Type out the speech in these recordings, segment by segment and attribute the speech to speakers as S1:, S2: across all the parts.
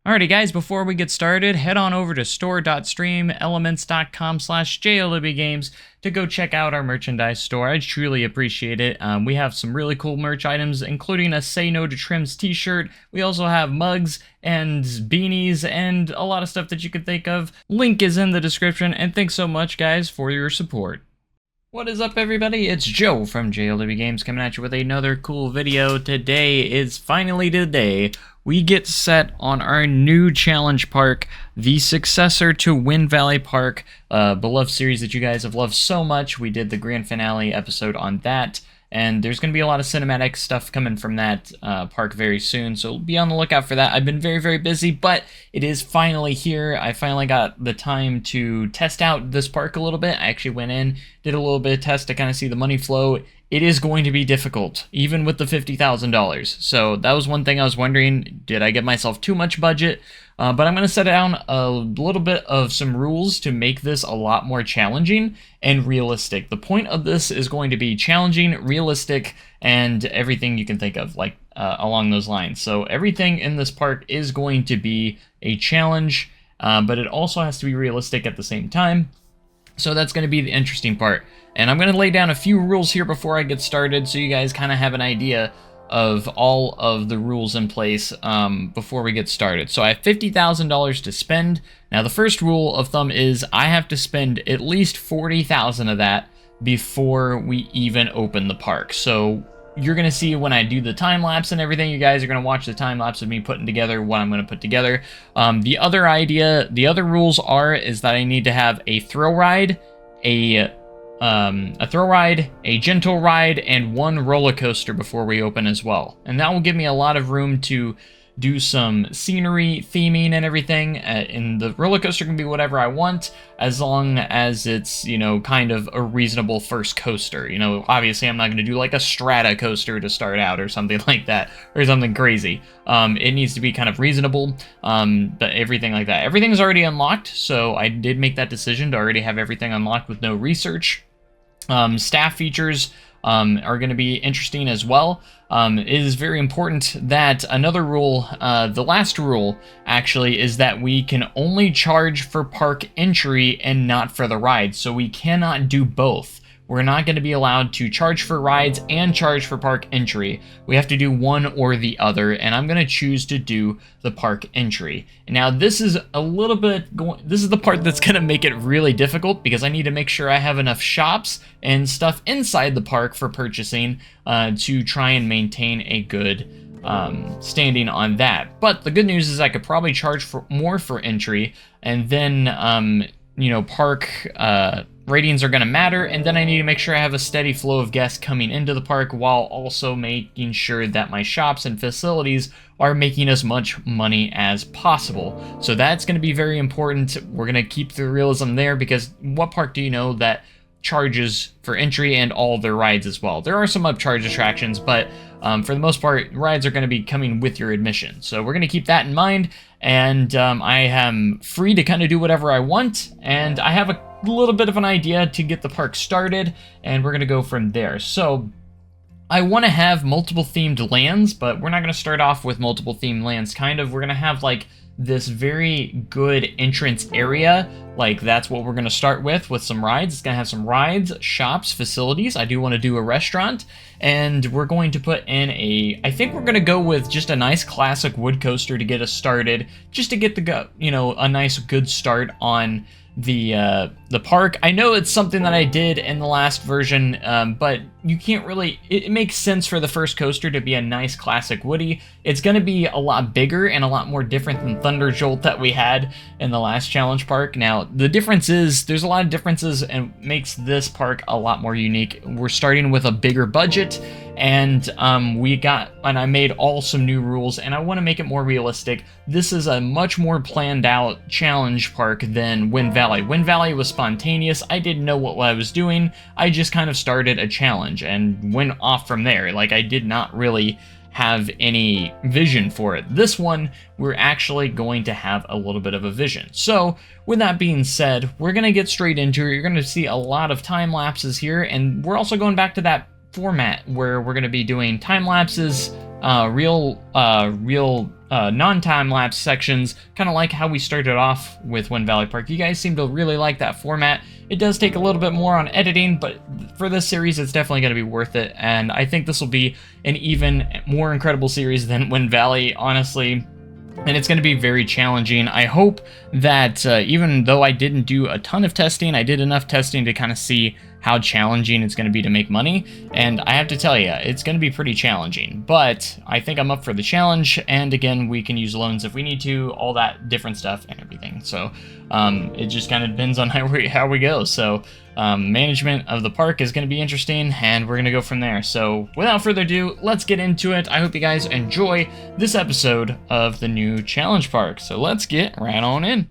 S1: Alrighty guys, before we get started, head on over to store.streamelements.com/jolibgames to go check out our merchandise store. I truly appreciate it. We have some really cool merch items, including a Say No to Trims t-shirt. We also have mugs and beanies and a lot of stuff that you could think of. Link is in the description, and thanks so much guys for your support. What is up everybody? It's Joe from JLW Games coming at you with another cool video. Today is finally the day we get set on our new challenge park, the successor to Wind Valley Park, beloved series that you guys have loved so much. We did the grand finale episode on that, and there's going to be a lot of cinematic stuff coming from that park very soon, so be on the lookout for that. I've been very busy, but it is finally here. I finally got the time to test out this park a little bit. I actually went in, did a little bit of test to kind of see the money flow. It is going to be difficult, even with the $50,000. So that was one thing I was wondering, did I get myself too much budget? But I'm going to set down a little bit of some rules to make this a lot more challenging and realistic. The point of this is going to be challenging, realistic, and everything you can think of, like along those lines. So everything in this park is going to be a challenge, but it also has to be realistic at the same time. So that's going to be the interesting part. And I'm going to lay down a few rules here before I get started so you guys kind of have an idea of all of the rules in place before we get started. So I have $50,000 to spend. Now the first rule of thumb is I have to spend at least $40,000 of that before we even open the park. So you're going to see when I do the time lapse and everything, you guys are going to watch the time lapse of me putting together what I'm going to put together. The other rules is that I need to have a thrill ride, a gentle ride, and one roller coaster before we open as well. And that will give me a lot of room to do some scenery theming and everything. And the roller coaster can be whatever I want, as long as it's, you know, kind of a reasonable first coaster. You know, obviously I'm not going to do like a strata coaster to start out or something like that, or something crazy. It needs to be kind of reasonable, but everything like that. Everything's already unlocked, so I did make that decision to already have everything unlocked with no research. Staff features are going to be interesting as well. It is very important that another rule, the last rule actually, is that we can only charge for park entry and not for the ride. So we cannot do both. We're not going to be allowed to charge for rides and charge for park entry. We have to do one or the other, and I'm going to choose to do the park entry. Now this is a little bit this is the part that's going to make it really difficult, because I need to make sure I have enough shops and stuff inside the park for purchasing to try and maintain a good standing on that. But the good news is I could probably charge more for entry, and then you know, park ratings are going to matter, and then I need to make sure I have a steady flow of guests coming into the park while also making sure that my shops and facilities are making as much money as possible. So that's going to be very important. We're going to keep the realism there, because what park do you know that charges for entry and all their rides as well? There are some upcharge attractions, but for the most part, rides are going to be coming with your admission. So we're going to keep that in mind, and I am free to kind of do whatever I want, and I have a little bit of an idea to get the park started, and we're going to go from there. So I want to have multiple themed lands, but we're not going to start off with multiple themed lands. Kind of, we're going to have like this very good entrance area. Like that's what we're going to start with some rides. It's going to have some rides, shops, facilities. I do want to do a restaurant, and we're going to put in I think we're going to go with just a nice classic wood coaster to get us started, just to get a nice good start on the park. I know it's something that I did in the last version, but you can't really, it makes sense for the first coaster to be a nice classic woody. It's going to be a lot bigger and a lot more different than Thunder Jolt that we had in the last challenge park. Now the difference is there's a lot of differences, and makes this park a lot more unique. We're starting with a bigger budget, and I made some new rules, and I want to make it more realistic. This is a much more planned out challenge park than Wind Valley. Wind Valley was spontaneous. I didn't know what I was doing. I just kind of started a challenge and went off from there. Like, I did not really have any vision for it. This one, we're actually going to have a little bit of a vision. So with that being said, we're going to get straight into it. You're going to see a lot of time lapses here, and we're also going back to that format where we're going to be doing time lapses, real non-time-lapse sections, kind of like how we started off with Wind Valley Park. You guys seem to really like that format. It does take a little bit more on editing, but for this series, it's definitely going to be worth it, and I think this will be an even more incredible series than Wind Valley, honestly. And it's going to be very challenging. I hope that even though I didn't do a ton of testing, I did enough testing to kind of see how challenging it's going to be to make money. And I have to tell you, it's going to be pretty challenging. But I think I'm up for the challenge. And again, we can use loans if we need to, all that different stuff and everything. So it just kind of depends on how we go. So management of the park is going to be interesting, and we're going to go from there. So without further ado, let's get into it. I hope you guys enjoy this episode of the new challenge park. So let's get right on in.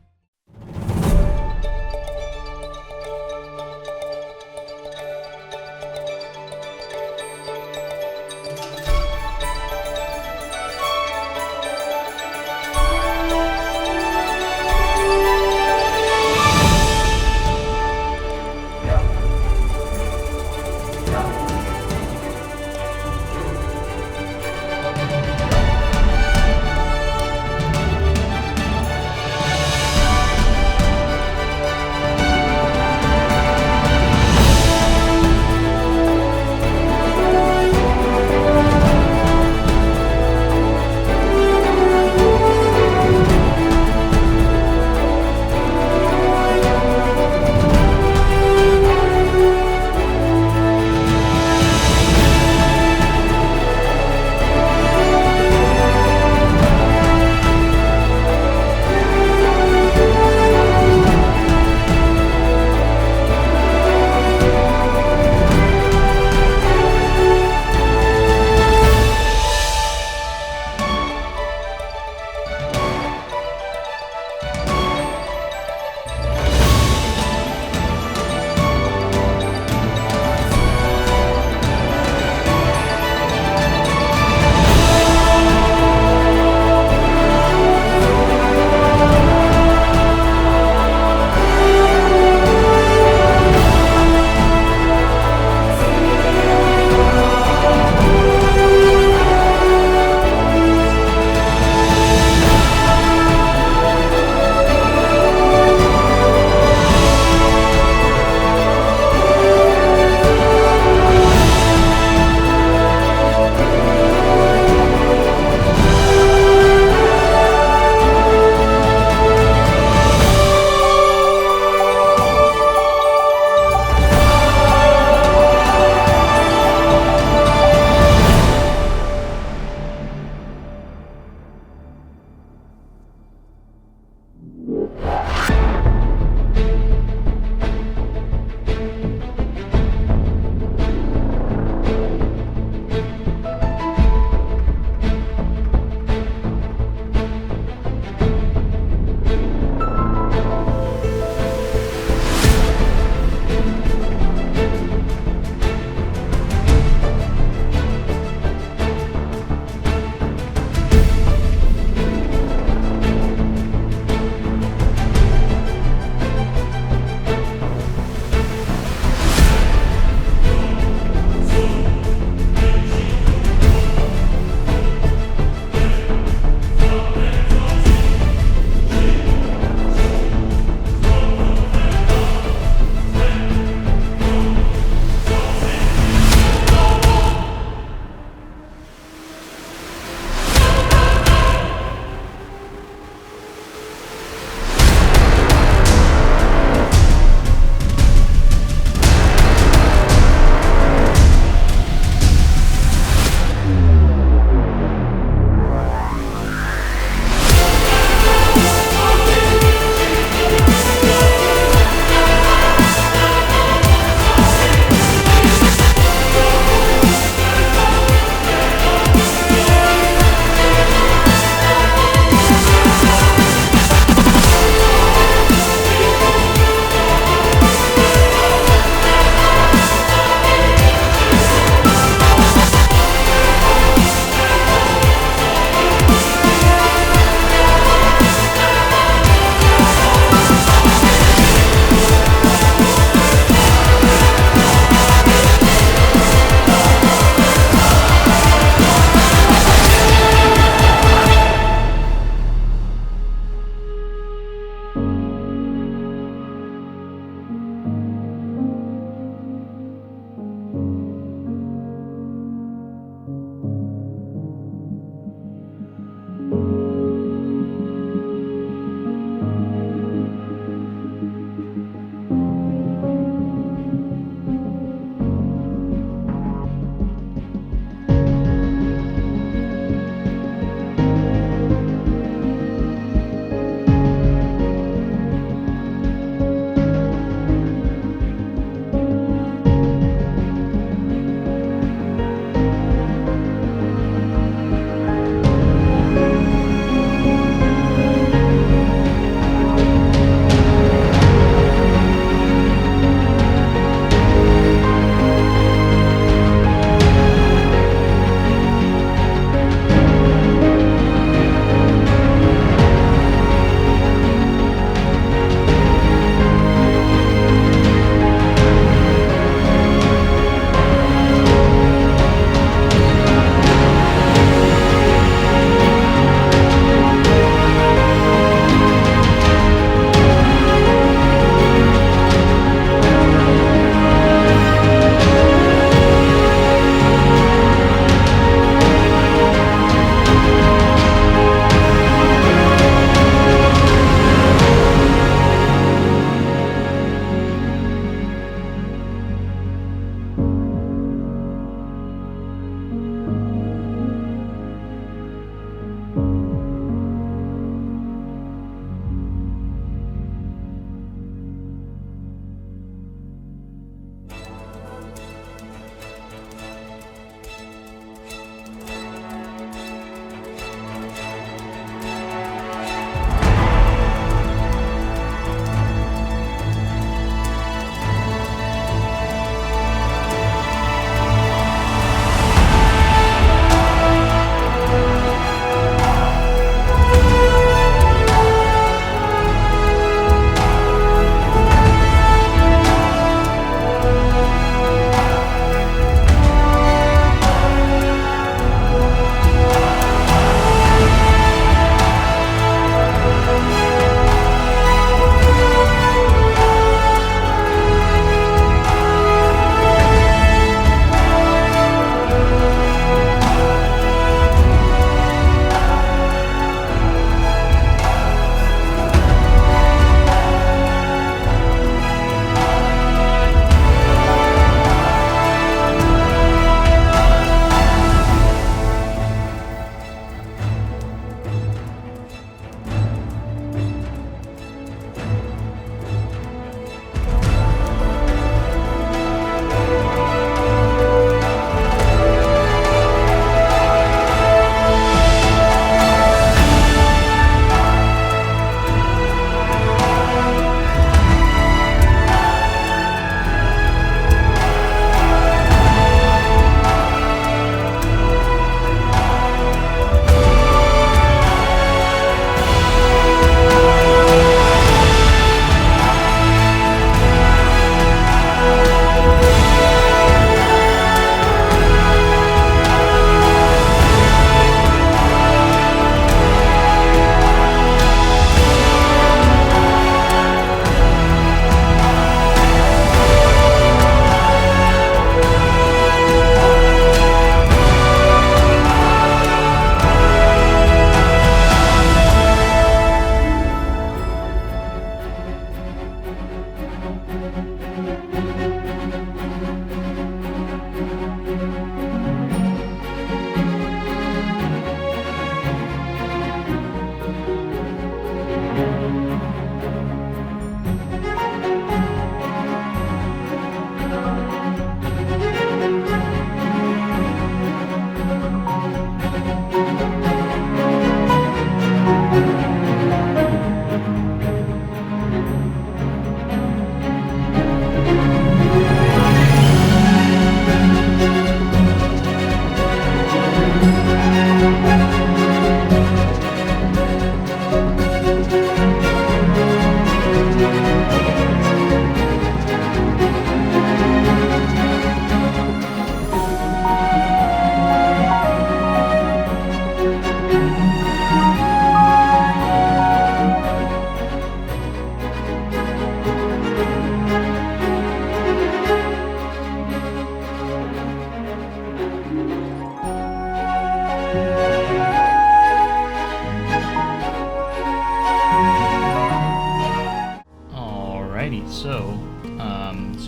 S1: So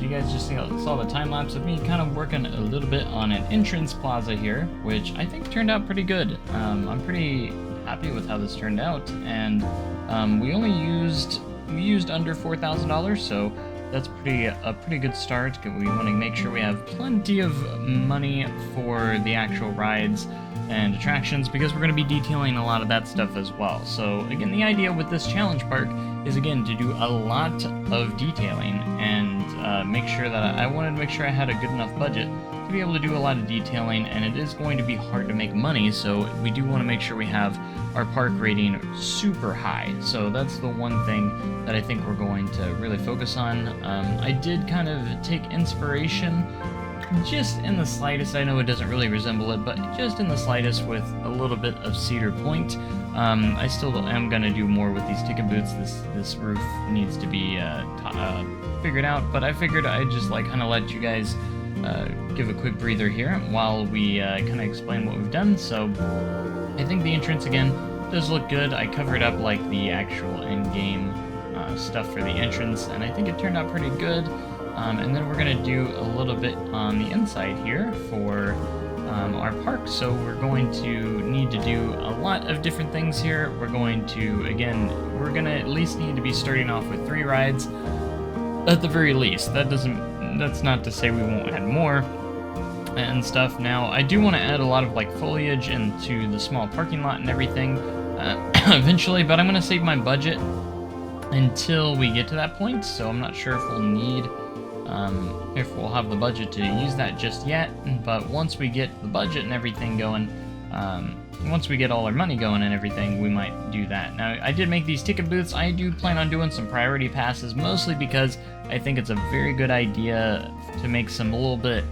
S1: you guys just saw the time lapse of me kind of working a little bit on an entrance plaza here, which I think turned out pretty good. I'm pretty happy with how this turned out, and we used under $4,000, so that's a pretty good start. We want to make sure we have plenty of money for the actual rides and attractions, because we're going to be detailing a lot of that stuff as well. So again, the idea with this challenge park is, again, to do a lot of detailing and make sure that I wanted to make sure I had a good enough budget to be able to do a lot of detailing, and it is going to be hard to make money, so we do want to make sure we have our park rating super high. So that's the one thing that I think we're going to really focus on. I did kind of take inspiration just in the slightest. I know it doesn't really resemble it, but just in the slightest with a little bit of Cedar Point. I still am going to do more with these ticket booths. This roof needs to be figured out, but I figured I'd just kind of let you guys give a quick breather here while we kind of explain what we've done. So I think the entrance, again, does look good. I covered up the actual end-game stuff for the entrance, and I think it turned out pretty good. And then we're going to do a little bit on the inside here for our park. So we're going to need to do a lot of different things here. We're going to at least need to be starting off with 3 rides at the very least. That's not to say we won't add more and stuff. Now, I do want to add a lot of foliage into the small parking lot and everything eventually, but I'm going to save my budget until we get to that point. So I'm not sure if we'll have the budget to use that just yet, but once we get the budget and everything going, once we get all our money going and everything, we might do that. Now, I did make these ticket booths. I do plan on doing some priority passes, mostly because I think it's a very good idea to make some a little bit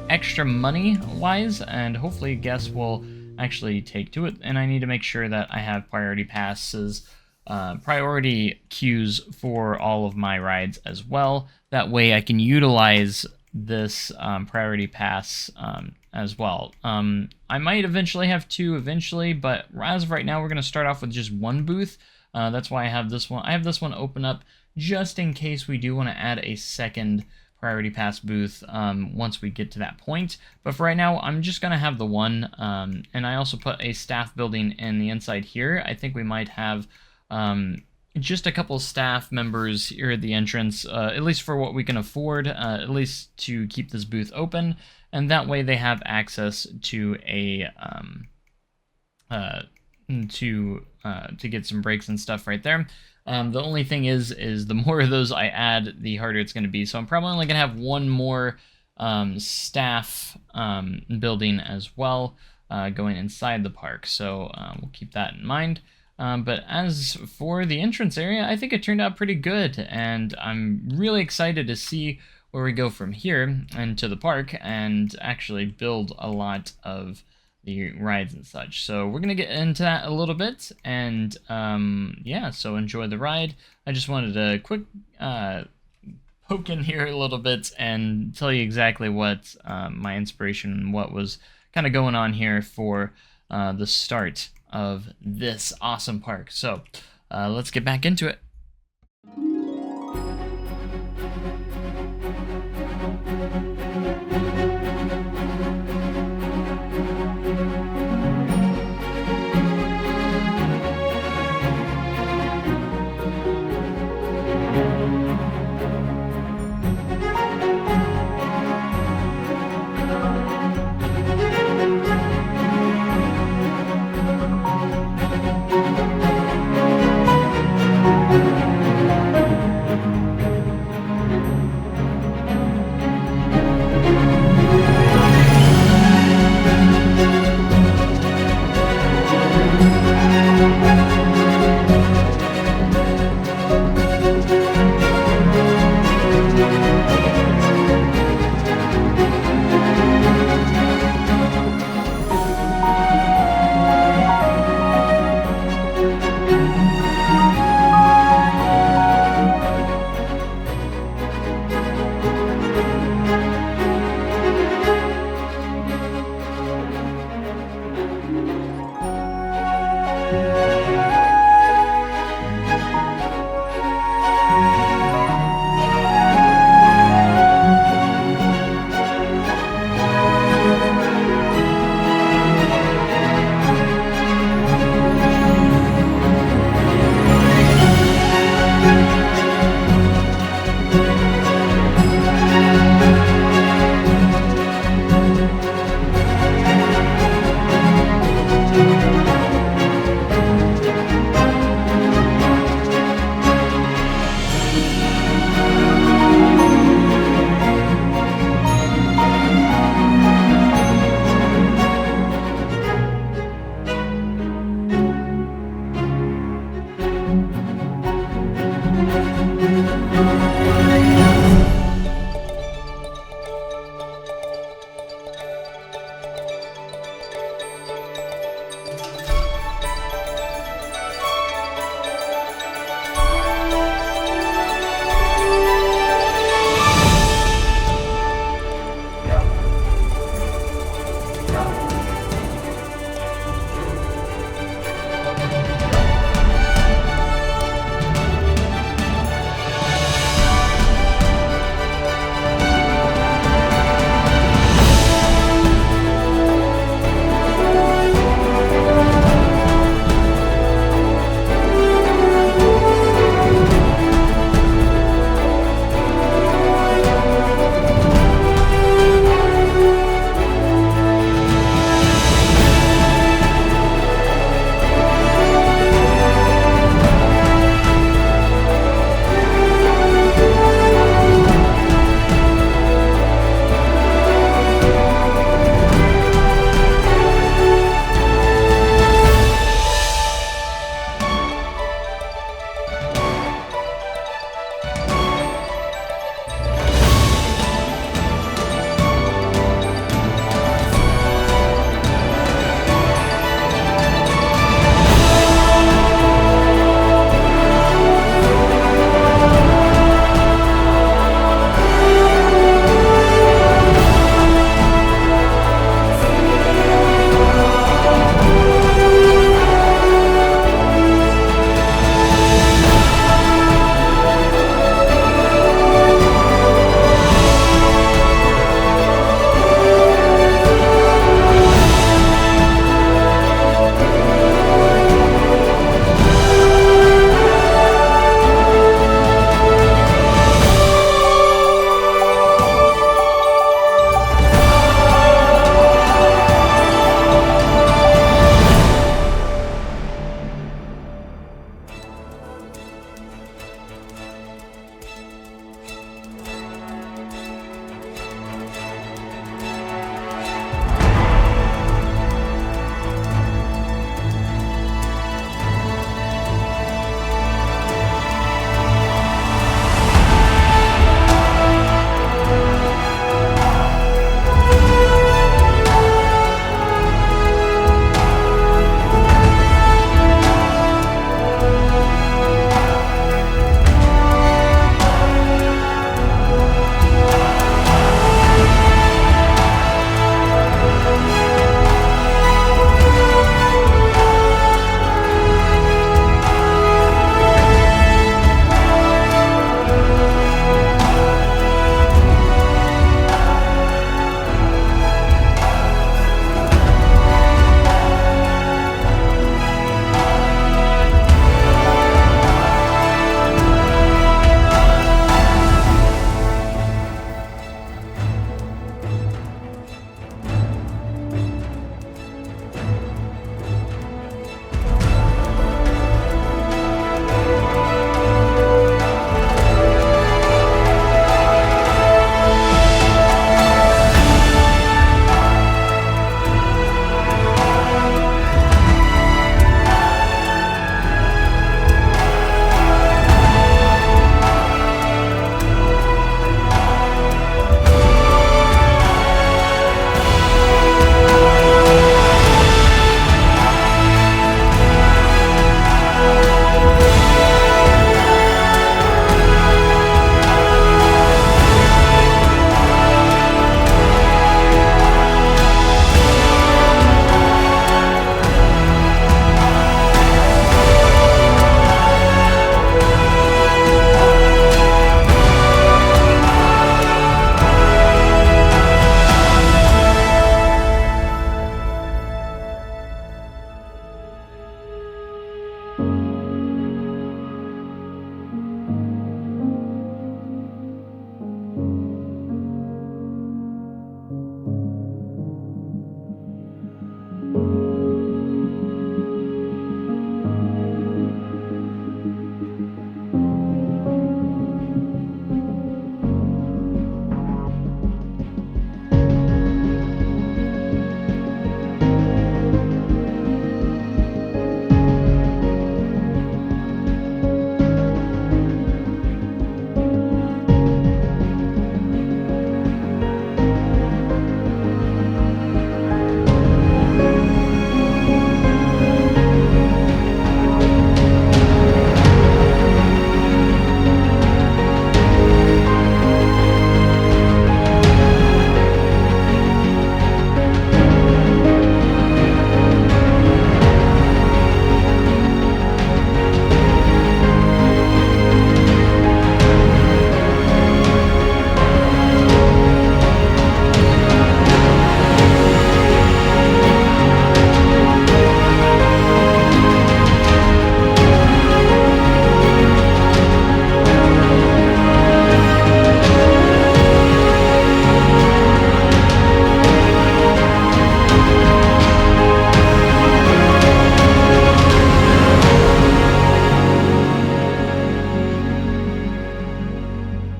S1: extra money-wise, and hopefully guests will actually take to it. And I need to make sure that I have priority passes, priority queues for all of my rides as well. That way I can utilize this priority pass as well. I might eventually have 2 eventually, but as of right now, we're going to start off with just 1 booth. That's why I have this one. I have this one open up just in case we do want to add a second priority pass booth once we get to that point. But for right now, I'm just going to have the one. And I also put a staff building in the inside here. I think we might have just a couple staff members here at the entrance, at least for what we can afford, at least to keep this booth open, and that way they have access to a to get some breaks and stuff right there. The only thing is the more of those I add, the harder it's going to be. So I'm probably only going to have 1 more staff building as well going inside the park. So we'll keep that in mind. But as for the entrance area, I think it turned out pretty good, and I'm really excited to see where we go from here into the park and actually build a lot of the rides and such. So we're going to get into that a little bit, and yeah, so enjoy the ride. I just wanted to quick poke in here a little bit and tell you exactly what my inspiration and what was kind of going on here for the start of this awesome park. So let's get back into it.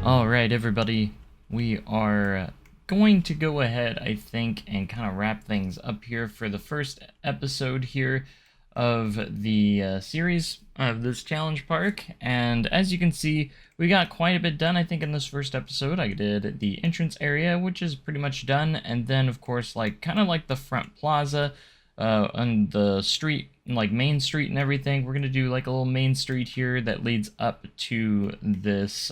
S1: Alright, everybody, we are going to go ahead, I think, and kind of wrap things up here for the first episode here of the series of this challenge park. And as you can see, we got quite a bit done, I think, in this first episode. I did the entrance area, which is pretty much done, and then, of course, like kind of like the front plaza on the street, like Main Street and everything. We're going to do like a little main street here that leads up to this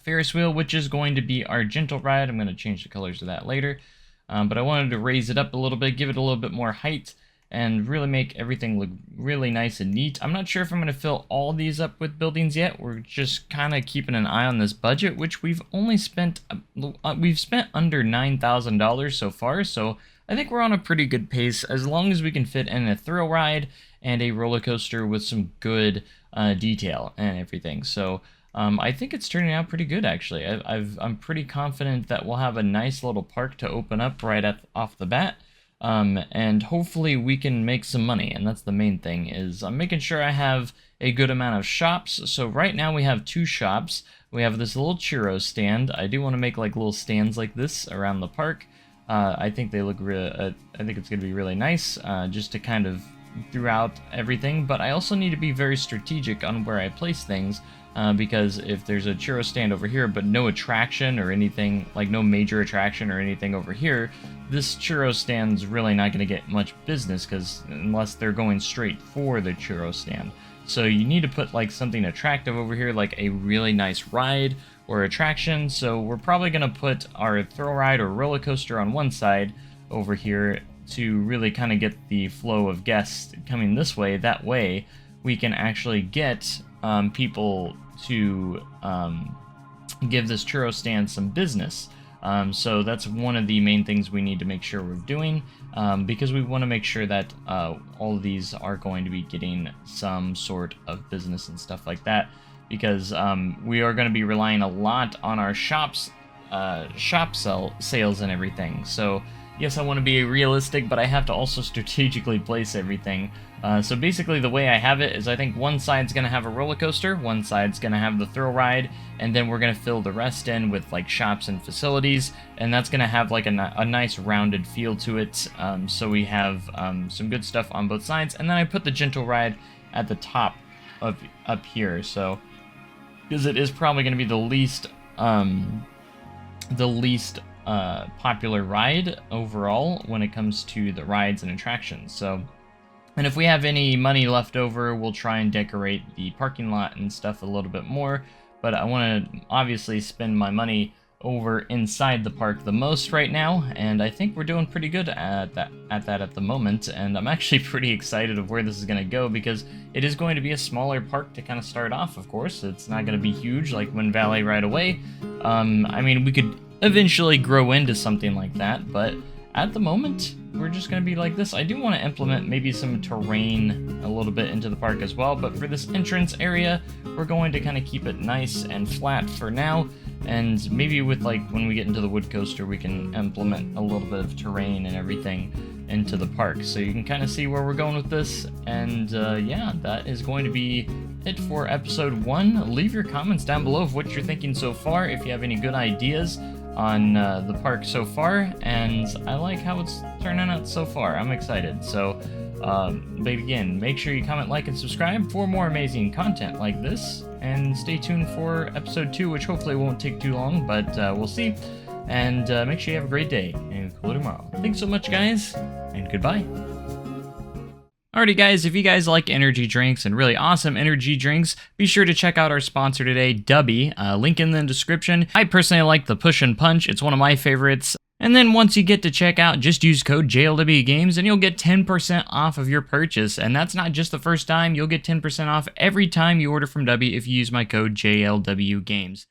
S1: Ferris wheel, which is going to be our gentle ride. I'm going to change the colors of that later, but I wanted to raise it up a little bit, give it a little bit more height, and really make everything look really nice and neat. I'm not sure if I'm going to fill all these up with buildings yet. We're just kind of keeping an eye on this budget, which we've only spent, we've spent under $9,000 so far, so I think we're on a pretty good pace as long as we can fit in a thrill ride and a roller coaster with some good detail and everything. So I think it's turning out pretty good, actually. I'm pretty confident that we'll have a nice little park to open up right off the bat, and hopefully we can make some money, and that's the main thing, is I'm making sure I have a good amount of shops. So right now we have 2 shops. We have this little churro stand. I do want to make like little stands like this around the park. I think they look I think it's going to be really nice, just to kind of throughout everything, but I also need to be very strategic on where I place things. Because if there's a churro stand over here, but no attraction or anything, like no major attraction or anything over here, this churro stand's really not going to get much business, because unless they're going straight for the churro stand. So you need to put like something attractive over here, like a really nice ride or attraction. So we're probably going to put our thrill ride or roller coaster on one side over here to really kind of get the flow of guests coming this way. That way we can actually get people to give this churro stand some business. So that's one of the main things we need to make sure we're doing, because we want to make sure that all of these are going to be getting some sort of business and stuff like that, because we are going to be relying a lot on our sales and everything. So yes, I want to be realistic, but I have to also strategically place everything. So basically the way I have it is I think one side's going to have a roller coaster, one side's going to have the thrill ride, and then we're going to fill the rest in with like shops and facilities, and that's going to have like a nice rounded feel to it. So we have some good stuff on both sides, and then I put the gentle ride at the top of up here, so because it is probably going to be the least popular ride overall when it comes to the rides and attractions. So, and if we have any money left over, we'll try and decorate the parking lot and stuff a little bit more, but I want to obviously spend my money over inside the park the most right now, and I think we're doing pretty good at that at the moment, and I'm actually pretty excited of where this is going to go, because it is going to be a smaller park to kind of start off. Of course, it's not going to be huge like Wind Valley right away. I mean, we could eventually grow into something like that, but at the moment we're just going to be like this. I do want to implement maybe some terrain a little bit into the park as well, but for this entrance area we're going to kind of keep it nice and flat for now, and maybe with like when we get into the wood coaster we can implement a little bit of terrain and everything into the park, so you can kind of see where we're going with this. And yeah, that is going to be it for episode 1. Leave your comments down below of what you're thinking so far, if you have any good ideas on the park so far, and I like how it's turning out so far. I'm excited. So but again, make sure you comment, like, and subscribe for more amazing content like this, and stay tuned for episode 2, which hopefully won't take too long, but we'll see. And make sure you have a great day, and cool tomorrow. Thanks so much, guys, and goodbye. Alrighty guys, if you guys like energy drinks and really awesome energy drinks, be sure to check out our sponsor today, Dubby, link in the description. I personally like the Push and Punch, it's one of my favorites. And then once you get to checkout, just use code JLWGames and you'll get 10% off of your purchase. And that's not just the first time, you'll get 10% off every time you order from Dubby if you use my code JLWGames.